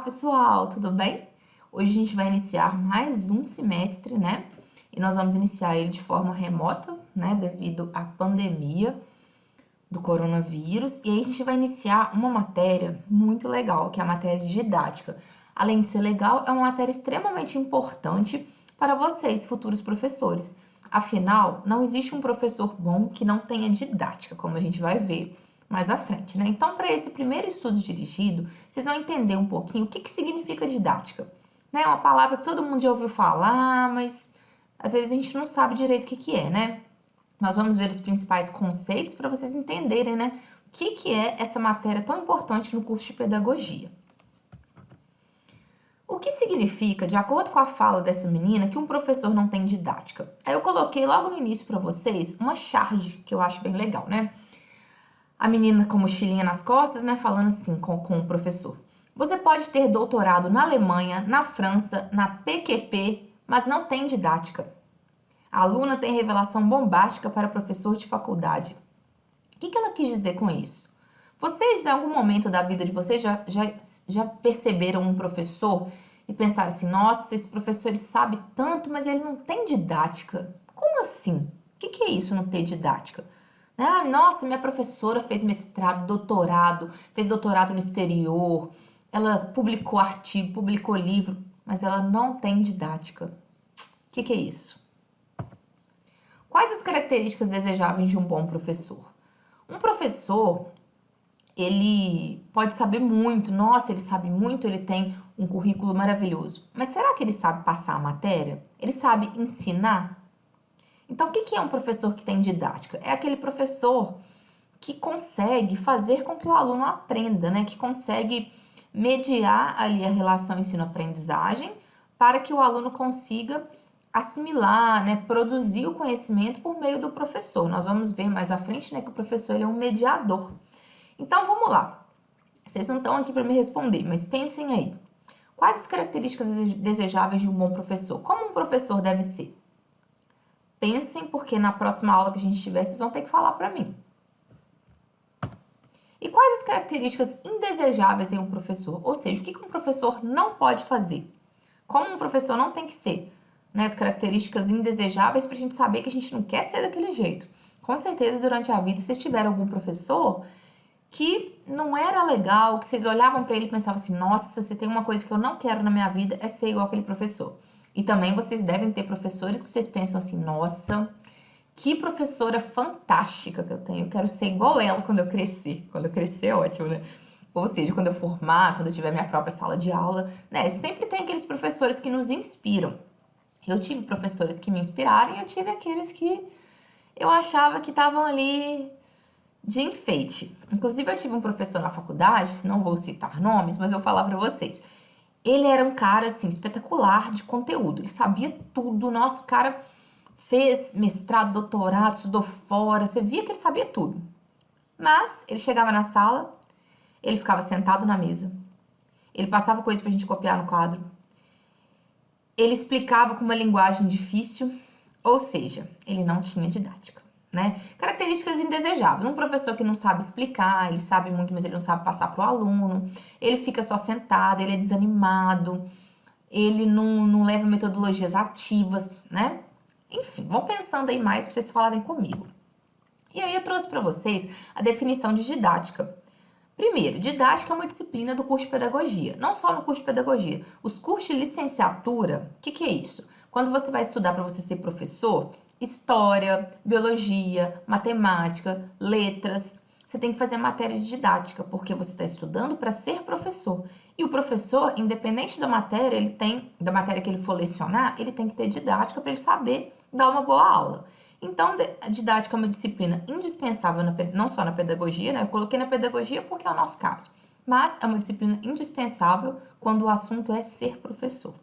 Pessoal, tudo bem? Hoje a gente vai iniciar mais um semestre, né? E nós vamos iniciar ele de forma remota, né? Devido à pandemia do coronavírus. E aí a gente vai iniciar uma matéria muito legal, que é a matéria de didática. Além de ser legal, é uma matéria extremamente importante para vocês, futuros professores. Afinal, não existe um professor bom que não tenha didática, como a gente vai ver mais à frente, né? Então, para esse primeiro estudo dirigido, vocês vão entender um pouquinho o que significa didática. Né? É uma palavra que todo mundo já ouviu falar, mas às vezes a gente não sabe direito o que é, né? Nós vamos ver os principais conceitos para vocês entenderem, né? O que é essa matéria tão importante no curso de pedagogia. O que significa, de acordo com a fala dessa menina, que um professor não tem didática? Aí eu coloquei logo no início para vocês uma charge que eu acho bem legal, né? A menina com mochilinha nas costas, né, falando assim com o professor. Você pode ter doutorado na Alemanha, na França, na PQP, mas não tem didática. A aluna tem revelação bombástica para professor de faculdade. O que ela quis dizer com isso? Vocês, em algum momento da vida de vocês, já perceberam um professor e pensaram assim, nossa, esse professor ele sabe tanto, mas ele não tem didática. Como assim? O que é isso, não ter didática? Ah, nossa, minha professora fez mestrado, doutorado, fez doutorado no exterior, ela publicou artigo, publicou livro, mas ela não tem didática. O que é isso? Quais as características desejáveis de um bom professor? Um professor, ele pode saber muito, nossa, ele sabe muito, ele tem um currículo maravilhoso, mas será que ele sabe passar a matéria? Ele sabe ensinar? Então, o que é um professor que tem didática? É aquele professor que consegue fazer com que o aluno aprenda, né? Que consegue mediar ali a relação ensino-aprendizagem para que o aluno consiga assimilar, né? Produzir o conhecimento por meio do professor. Nós vamos ver mais à frente, né? Que o professor ele é um mediador. Então, vamos lá. Vocês não estão aqui para me responder, mas pensem aí. Quais as características desejáveis de um bom professor? Como um professor deve ser? Pensem, porque na próxima aula que a gente tiver, vocês vão ter que falar para mim. E quais as características indesejáveis em um professor? Ou seja, o que um professor não pode fazer? Como um professor não tem que ser? Né? As características indesejáveis para a gente saber que a gente não quer ser daquele jeito. Com certeza, durante a vida, vocês tiveram algum professor que não era legal, que vocês olhavam para ele e pensavam assim, nossa, se tem uma coisa que eu não quero na minha vida é ser igual aquele professor. E também vocês devem ter professores que vocês pensam assim, nossa, que professora fantástica que eu tenho. Eu quero ser igual ela quando eu crescer. Quando eu crescer é ótimo, né? Ou seja, quando eu formar, quando eu tiver minha própria sala de aula, né? Sempre tem aqueles professores que nos inspiram. Eu tive professores que me inspiraram e eu tive aqueles que eu achava que estavam ali de enfeite. Inclusive, eu tive um professor na faculdade, não vou citar nomes, mas eu vou falar pra vocês. Ele era um cara, assim, espetacular de conteúdo. Ele sabia tudo. Nossa, o cara fez mestrado, doutorado, estudou fora. Você via que ele sabia tudo. Mas ele chegava na sala, ele ficava sentado na mesa. Ele passava coisa pra gente copiar no quadro. Ele explicava com uma linguagem difícil. Ou seja, ele não tinha didática. Né? Características indesejáveis. Um professor que não sabe explicar, ele sabe muito, mas ele não sabe passar para o aluno. Ele fica só sentado, ele é desanimado, ele não leva metodologias ativas, né? Enfim, vão pensando aí mais para vocês falarem comigo. E aí eu trouxe para vocês a definição de didática. Primeiro, didática é uma disciplina do curso de pedagogia. Não só no curso de pedagogia. Os cursos de licenciatura, o que é isso? Quando você vai estudar para você ser professor, história, biologia, matemática, letras, você tem que fazer matéria de didática, porque você está estudando para ser professor. E o professor, independente da matéria, da matéria que ele for lecionar, ele tem que ter didática para ele saber dar uma boa aula. Então, a didática é uma disciplina indispensável, não só na pedagogia, né? Eu coloquei na pedagogia porque é o nosso caso, mas é uma disciplina indispensável quando o assunto é ser professor.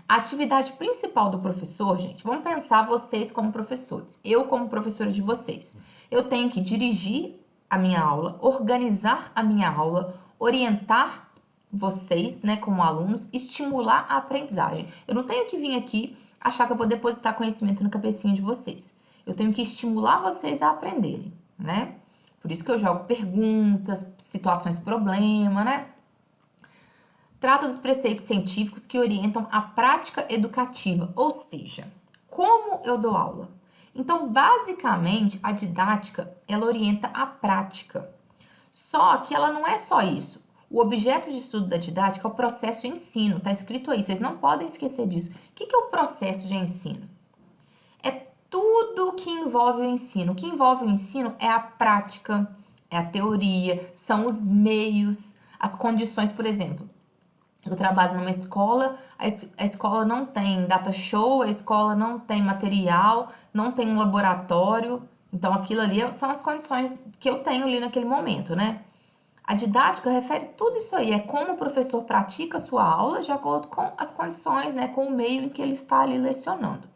A atividade principal do professor, gente, vamos pensar vocês como professores, eu como professora de vocês. Eu tenho que dirigir a minha aula, organizar a minha aula, orientar vocês, né, como alunos, estimular a aprendizagem. Eu não tenho que vir aqui achar que eu vou depositar conhecimento na cabecinha de vocês. Eu tenho que estimular vocês a aprenderem, né? Por isso que eu jogo perguntas, situações problema, né? Trata dos preceitos científicos que orientam a prática educativa, ou seja, como eu dou aula. Então, basicamente, a didática, ela orienta a prática. Só que ela não é só isso. O objeto de estudo da didática é o processo de ensino. Tá escrito aí, vocês não podem esquecer disso. O que é o processo de ensino? É tudo que envolve o ensino. O que envolve o ensino é a prática, é a teoria, são os meios, as condições, por exemplo. Eu trabalho numa escola, a escola não tem data show, a escola não tem material, não tem um laboratório. Então, aquilo ali são as condições que eu tenho ali naquele momento, né? A didática refere tudo isso aí, é como o professor pratica a sua aula de acordo com as condições, né? Com o meio em que ele está ali lecionando,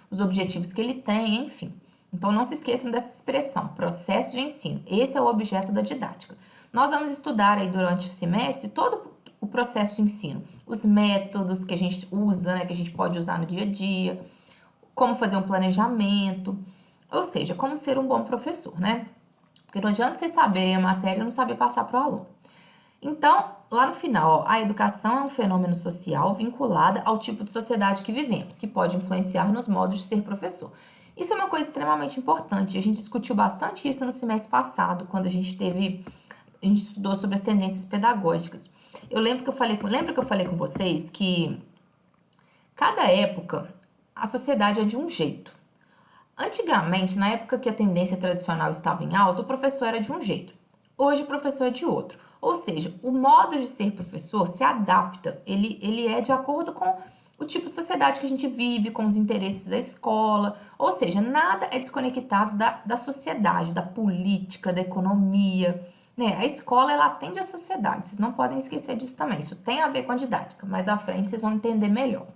os objetivos que ele tem, enfim. Então, não se esqueçam dessa expressão, processo de ensino. Esse é o objeto da didática. Nós vamos estudar aí durante o semestre todo o processo de ensino, os métodos que a gente usa, né, que a gente pode usar no dia a dia, como fazer um planejamento, ou seja, como ser um bom professor, né? Porque não adianta vocês saberem a matéria e não saber passar para o aluno. Então, lá no final, ó, a educação é um fenômeno social vinculado ao tipo de sociedade que vivemos, que pode influenciar nos modos de ser professor. Isso é uma coisa extremamente importante. A gente discutiu bastante isso no semestre passado, quando a gente estudou sobre as tendências pedagógicas. Lembro que eu falei com vocês que cada época a sociedade é de um jeito. Antigamente, na época que a tendência tradicional estava em alta, o professor era de um jeito. Hoje o professor é de outro. Ou seja, o modo de ser professor se adapta. Ele é de acordo com o tipo de sociedade que a gente vive, com os interesses da escola. Ou seja, nada é desconectado da sociedade, da política, da economia. Né? A escola, ela atende à sociedade. Vocês não podem esquecer disso também. Isso tem a ver com a didática. Mais à frente vocês vão entender melhor.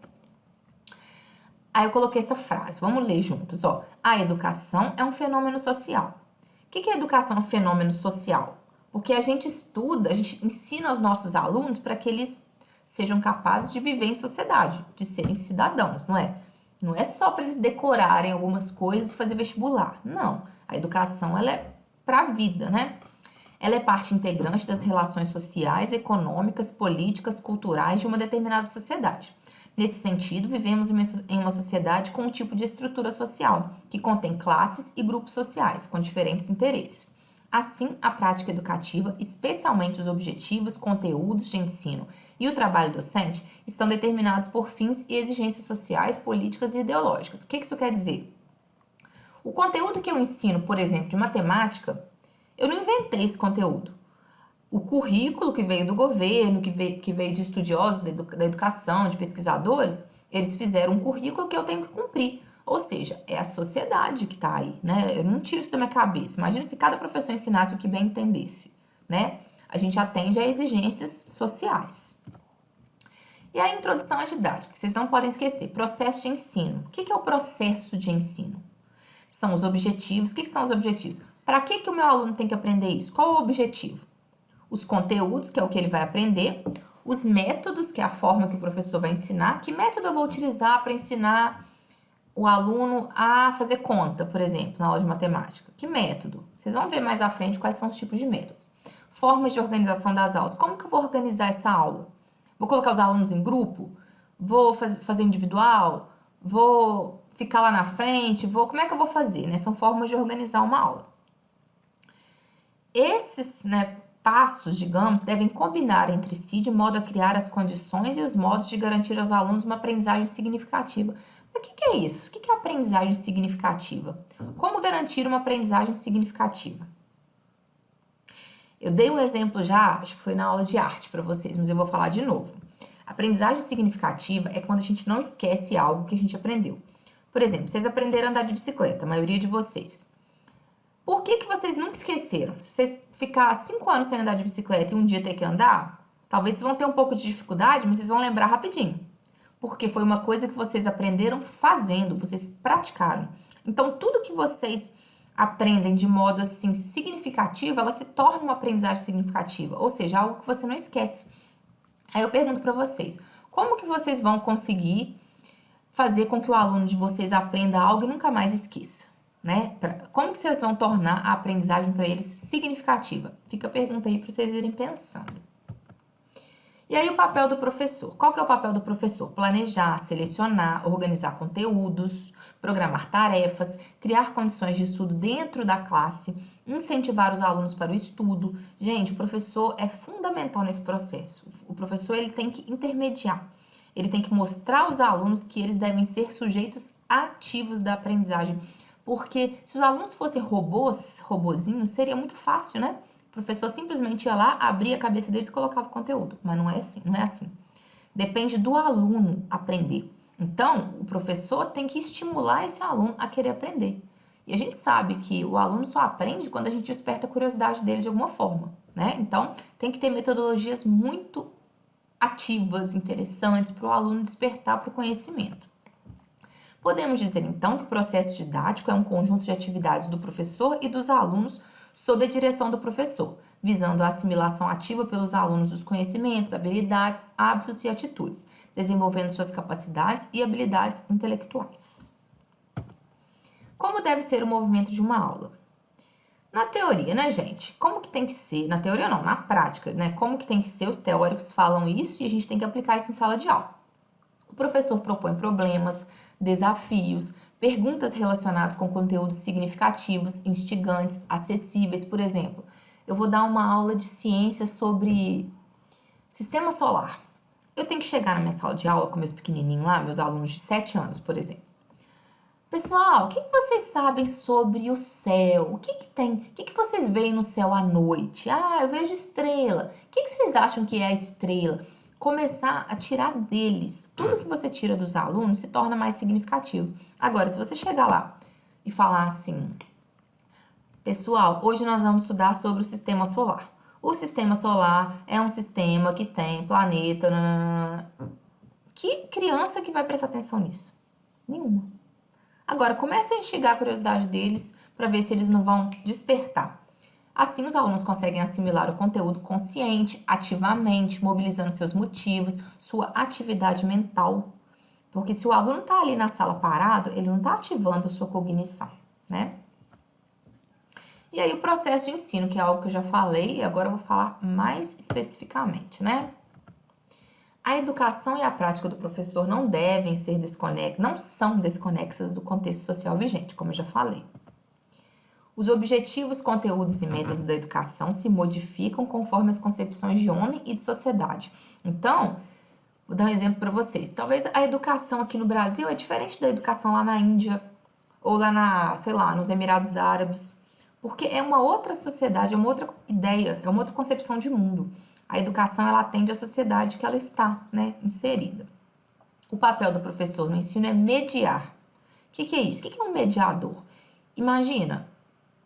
Aí eu coloquei essa frase, vamos ler juntos, ó. A educação é um fenômeno social. O que a educação é um fenômeno social? Porque a gente estuda, a gente ensina os nossos alunos para que eles sejam capazes de viver em sociedade, de serem cidadãos, não é? Não é só para eles decorarem algumas coisas e fazer vestibular. Não, a educação, ela é para a vida, né? Ela é parte integrante das relações sociais, econômicas, políticas, culturais de uma determinada sociedade. Nesse sentido, vivemos em uma sociedade com um tipo de estrutura social, que contém classes e grupos sociais com diferentes interesses. Assim, a prática educativa, especialmente os objetivos, conteúdos de ensino e o trabalho docente, estão determinados por fins e exigências sociais, políticas e ideológicas. O que isso quer dizer? O conteúdo que eu ensino, por exemplo, de matemática, eu não inventei esse conteúdo. O currículo que veio do governo, que veio de estudiosos da educação, de pesquisadores, eles fizeram um currículo que eu tenho que cumprir. Ou seja, é a sociedade que está aí, né? Eu não tiro isso da minha cabeça. Imagina se cada professor ensinasse o que bem entendesse, né? A gente atende a exigências sociais. E a introdução à didática, que vocês não podem esquecer. Processo de ensino. O que é o processo de ensino? São os objetivos. O que são os objetivos? Para que o meu aluno tem que aprender isso? Qual é o objetivo? Os conteúdos, que é o que ele vai aprender, os métodos, que é a forma que o professor vai ensinar. Que método eu vou utilizar para ensinar o aluno a fazer conta, por exemplo, na aula de matemática? Que método? Vocês vão ver mais à frente quais são os tipos de métodos. Formas de organização das aulas. Como que eu vou organizar essa aula? Vou colocar os alunos em grupo? Vou fazer individual? Vou ficar lá na frente? Como é que eu vou fazer? Né? São formas de organizar uma aula. Esses, né, passos, digamos, devem combinar entre si de modo a criar as condições e os modos de garantir aos alunos uma aprendizagem significativa. Mas o que é isso? O que é aprendizagem significativa? Como garantir uma aprendizagem significativa? Eu dei um exemplo já, acho que foi na aula de arte para vocês, mas eu vou falar de novo. Aprendizagem significativa é quando a gente não esquece algo que a gente aprendeu. Por exemplo, vocês aprenderam a andar de bicicleta, a maioria de vocês. Por que vocês nunca esqueceram? Se vocês ficar 5 anos sem andar de bicicleta e um dia ter que andar, talvez vocês vão ter um pouco de dificuldade, mas vocês vão lembrar rapidinho. Porque foi uma coisa que vocês aprenderam fazendo, vocês praticaram. Então, tudo que vocês aprendem de modo assim significativo, ela se torna uma aprendizagem significativa, ou seja, algo que você não esquece. Aí eu pergunto para vocês, como que vocês vão conseguir fazer com que o aluno de vocês aprenda algo e nunca mais esqueça? Né? Como que vocês vão tornar a aprendizagem para eles significativa? Fica a pergunta aí para vocês irem pensando. E aí o papel do professor. Qual que é o papel do professor? Planejar, selecionar, organizar conteúdos, programar tarefas, criar condições de estudo dentro da classe, incentivar os alunos para o estudo. Gente, o professor é fundamental nesse processo. O professor ele tem que intermediar. Ele tem que mostrar aos alunos que eles devem ser sujeitos ativos da aprendizagem. Porque se os alunos fossem robozinhos, seria muito fácil, né? O professor simplesmente ia lá, abria a cabeça deles e colocava o conteúdo. Mas não é assim, não é assim. Depende do aluno aprender. Então, o professor tem que estimular esse aluno a querer aprender. E a gente sabe que o aluno só aprende quando a gente desperta a curiosidade dele de alguma forma, né? Então, tem que ter metodologias muito ativas, interessantes para o aluno despertar para o conhecimento. Podemos dizer, então, que o processo didático é um conjunto de atividades do professor e dos alunos sob a direção do professor, visando a assimilação ativa pelos alunos dos conhecimentos, habilidades, hábitos e atitudes, desenvolvendo suas capacidades e habilidades intelectuais. Como deve ser o movimento de uma aula? Na teoria, né, gente? Como que tem que ser? Na teoria não, na prática, né? Como que tem que ser? Os teóricos falam isso e a gente tem que aplicar isso em sala de aula. O professor propõe problemas, desafios, perguntas relacionadas com conteúdos significativos, instigantes, acessíveis. Por exemplo, eu vou dar uma aula de ciência sobre sistema solar. Eu tenho que chegar na minha sala de aula com meus pequenininhos lá, meus alunos de 7 anos, por exemplo. Pessoal, o que vocês sabem sobre o céu? O que tem? O que vocês veem no céu à noite? Ah, eu vejo estrela. O que vocês acham que é a estrela? Começar a tirar deles. Tudo que você tira dos alunos se torna mais significativo. Agora, se você chegar lá e falar assim, pessoal, hoje nós vamos estudar sobre o sistema solar. O sistema solar é um sistema que tem planeta. Que criança que vai prestar atenção nisso? Nenhuma. Agora, comece a instigar a curiosidade deles para ver se eles não vão despertar. Assim, os alunos conseguem assimilar o conteúdo consciente, ativamente, mobilizando seus motivos, sua atividade mental. Porque se o aluno está ali na sala parado, ele não está ativando sua cognição, né? E aí, o processo de ensino, que é algo que eu já falei, e agora eu vou falar mais especificamente, né? A educação e a prática do professor não devem ser não são desconexas do contexto social vigente, como eu já falei. Os objetivos, conteúdos e métodos da educação se modificam conforme as concepções de homem e de sociedade. Então, vou dar um exemplo para vocês. Talvez a educação aqui no Brasil é diferente da educação lá na Índia ou lá sei lá, nos Emirados Árabes, porque é uma outra sociedade, é uma outra ideia, é uma outra concepção de mundo. A educação, ela atende à sociedade que ela está, né, inserida. O papel do professor no ensino é mediar. O que é isso? O que é um mediador? Imagina,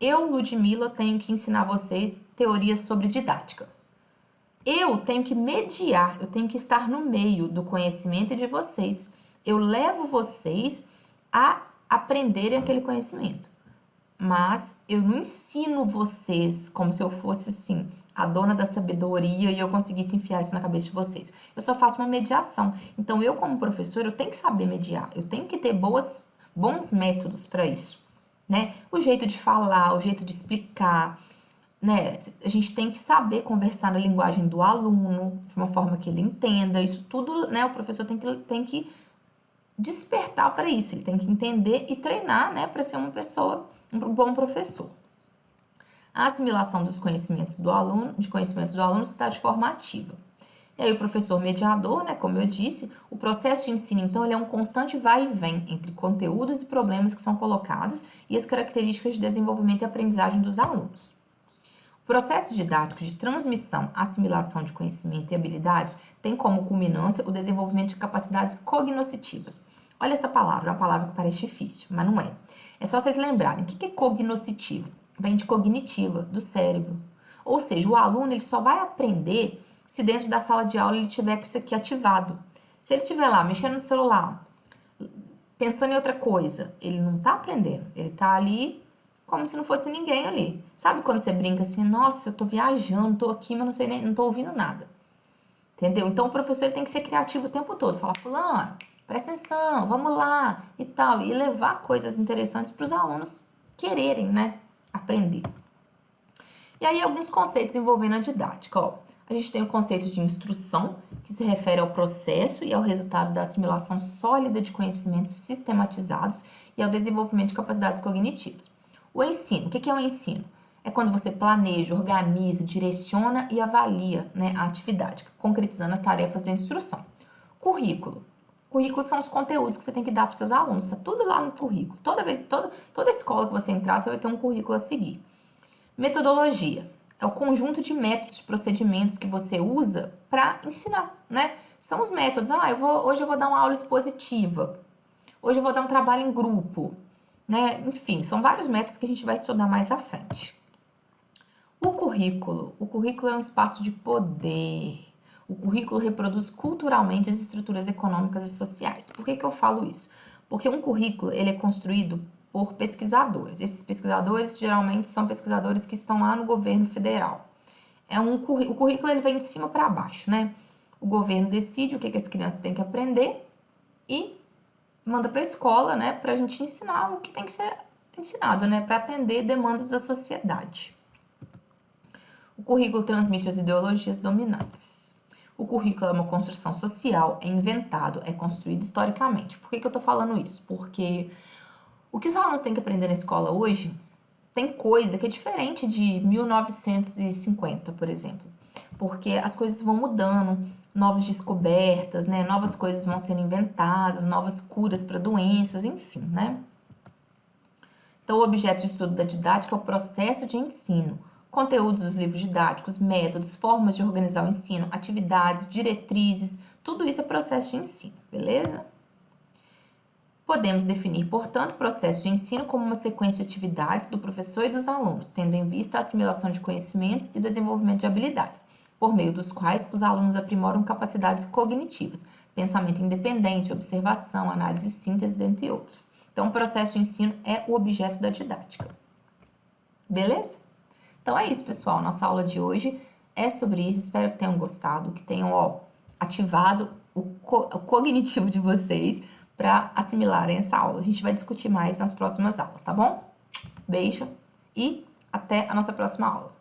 eu, Ludmila, tenho que ensinar vocês teorias sobre didática. Eu tenho que mediar, eu tenho que estar no meio do conhecimento de vocês. Eu levo vocês a aprenderem aquele conhecimento. Mas eu não ensino vocês como se eu fosse, assim, a dona da sabedoria e eu conseguisse enfiar isso na cabeça de vocês. Eu só faço uma mediação. Então, eu como professor, eu tenho que saber mediar. Eu tenho que ter bons métodos para isso, né? O jeito de falar, o jeito de explicar, né? A gente tem que saber conversar na linguagem do aluno, de uma forma que ele entenda. Isso tudo, né? O professor tem que despertar para isso. Ele tem que entender e treinar, né? Para ser uma pessoa, um bom professor. A assimilação dos conhecimentos do aluno, está de forma ativa. E aí o professor mediador, né, como eu disse, o processo de ensino, então, ele é um constante vai e vem entre conteúdos e problemas que são colocados e as características de desenvolvimento e aprendizagem dos alunos. O processo didático de transmissão, assimilação de conhecimento e habilidades tem como culminância o desenvolvimento de capacidades cognoscitivas. Olha essa palavra, é uma palavra que parece difícil, mas não é. É só vocês lembrarem, o que é cognoscitivo? Vem de cognitiva, do cérebro. Ou seja, o aluno ele só vai aprender se dentro da sala de aula ele tiver com isso aqui ativado. Se ele estiver lá mexendo no celular, pensando em outra coisa, ele não está aprendendo. Ele está ali como se não fosse ninguém ali. Sabe quando você brinca assim, nossa, eu estou viajando, estou aqui, mas não estou ouvindo nada. Entendeu? Então o professor ele tem que ser criativo o tempo todo. Falar, fulano, presta atenção, vamos lá e tal. E levar coisas interessantes para os alunos quererem, né? Aprender. E aí, alguns conceitos envolvendo a didática, ó. A gente tem o conceito de instrução, que se refere ao processo e ao resultado da assimilação sólida de conhecimentos sistematizados e ao desenvolvimento de capacidades cognitivas. O ensino, o que é o ensino? É quando você planeja, organiza, direciona e avalia, né, a atividade, concretizando as tarefas da instrução. Currículo. Currículo são os conteúdos que você tem que dar para os seus alunos, está tudo lá no currículo. Toda escola que você entrar, você vai ter um currículo a seguir. Metodologia é o conjunto de métodos, procedimentos que você usa para ensinar, né? São os métodos. Hoje eu vou dar uma aula expositiva. Hoje eu vou dar um trabalho em grupo, né? Enfim, são vários métodos que a gente vai estudar mais à frente. O currículo é um espaço de poder. O currículo reproduz culturalmente as estruturas econômicas e sociais. Por que eu falo isso? Porque um currículo ele é construído por pesquisadores. Esses pesquisadores geralmente são pesquisadores que estão lá no governo federal. O currículo ele vem de cima para baixo, né? O governo decide o que as crianças têm que aprender e manda para a escola, né? Para a gente ensinar o que tem que ser ensinado, né? Para atender demandas da sociedade. O currículo transmite as ideologias dominantes. O currículo é uma construção social, é inventado, é construído historicamente. Por que eu tô falando isso? Porque o que os alunos têm que aprender na escola hoje tem coisa que é diferente de 1950, por exemplo. Porque as coisas vão mudando, novas descobertas, né? Novas coisas vão sendo inventadas, novas curas para doenças, enfim, né? Então, o objeto de estudo da didática é o processo de ensino. Conteúdos dos livros didáticos, métodos, formas de organizar o ensino, atividades, diretrizes, tudo isso é processo de ensino, beleza? Podemos definir, portanto, o processo de ensino como uma sequência de atividades do professor e dos alunos, tendo em vista a assimilação de conhecimentos e desenvolvimento de habilidades, por meio dos quais os alunos aprimoram capacidades cognitivas, pensamento independente, observação, análise e síntese, dentre outros. Então, o processo de ensino é o objeto da didática. Beleza? Então, é isso, pessoal. Nossa aula de hoje é sobre isso. Espero que tenham gostado, que tenham ativado o cognitivo de vocês para assimilarem essa aula. A gente vai discutir mais nas próximas aulas, tá bom? Beijo e até a nossa próxima aula.